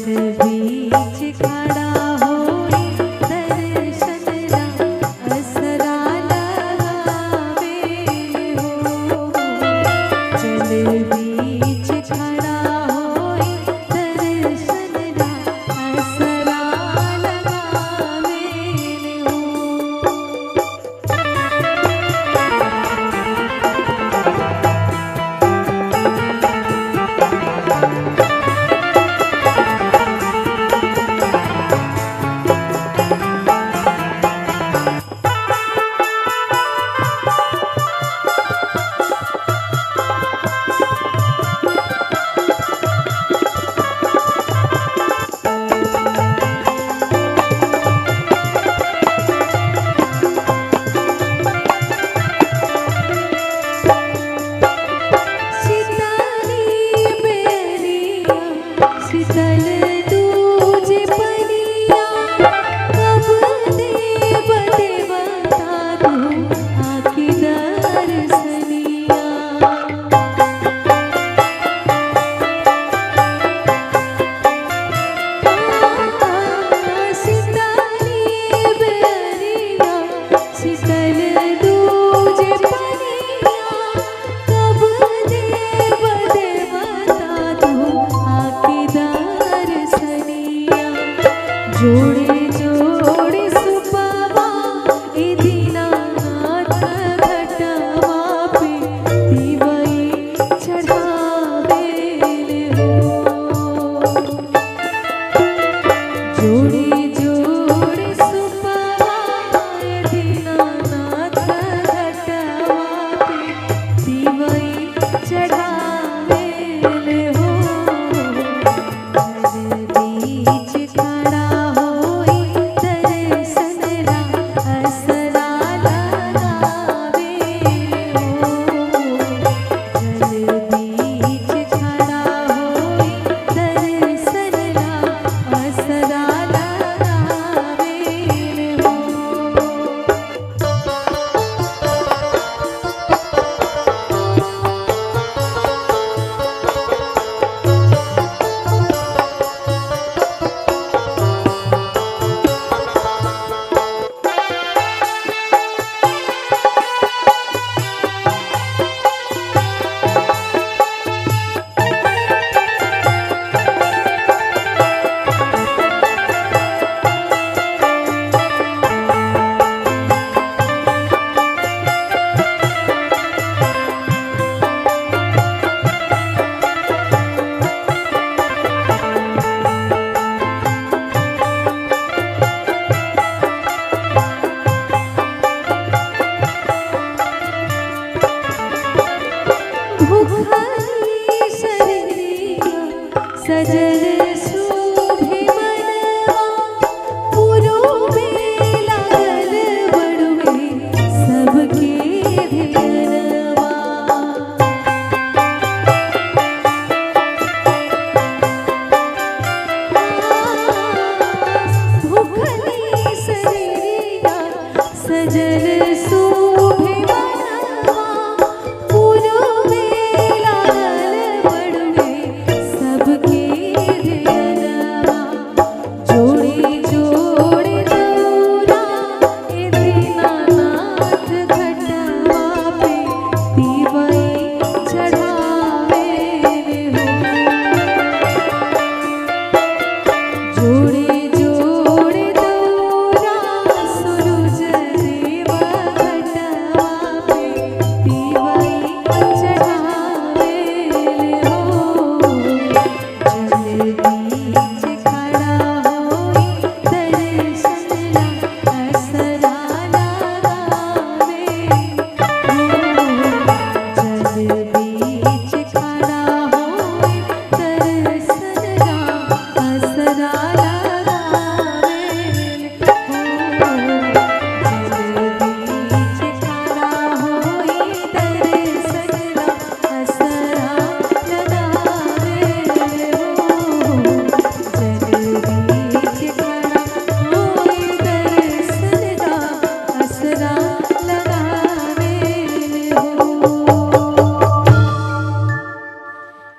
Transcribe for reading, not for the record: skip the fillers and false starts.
बीच खड़ा होई दर्शन ला असरा लगावे हो। चल बीच खड़ा होई दर्शन ला असरा लगावे हो। शीतल दूजे पनिया कब देव देवता तू आके दर्शनिया। शीतली बेरिया शीतल दूजे पनिया कब देव देवता तू आके दर्शनिया। जोड़े जोड़े सुपावा ए दीनानाथ घटवा पे दिवई चढ़ावेले हो। जोड़े जोड़े सुपावा ए दीनानाथ घटवा पे दिवई चढ़ावेले हो। बीच खड़ा होई दर्शन ला असरा लगावे हो। जल बीच खड़ा होई दर्शन ला असरा लगावे हो। भूखली शरीरिया सजल शोभे मनवा पुरोबे लागल बड़ुए सबके ध्यानवा। भूखली शरीरिया सजल शोभे मनवा पुरोबे लागल बड़ुए सबके ध्यानवा। जोड़े जोड़े दौरा ए दीनानाथ घटवा पे दिवई चढ़ावेले हो। जोड़े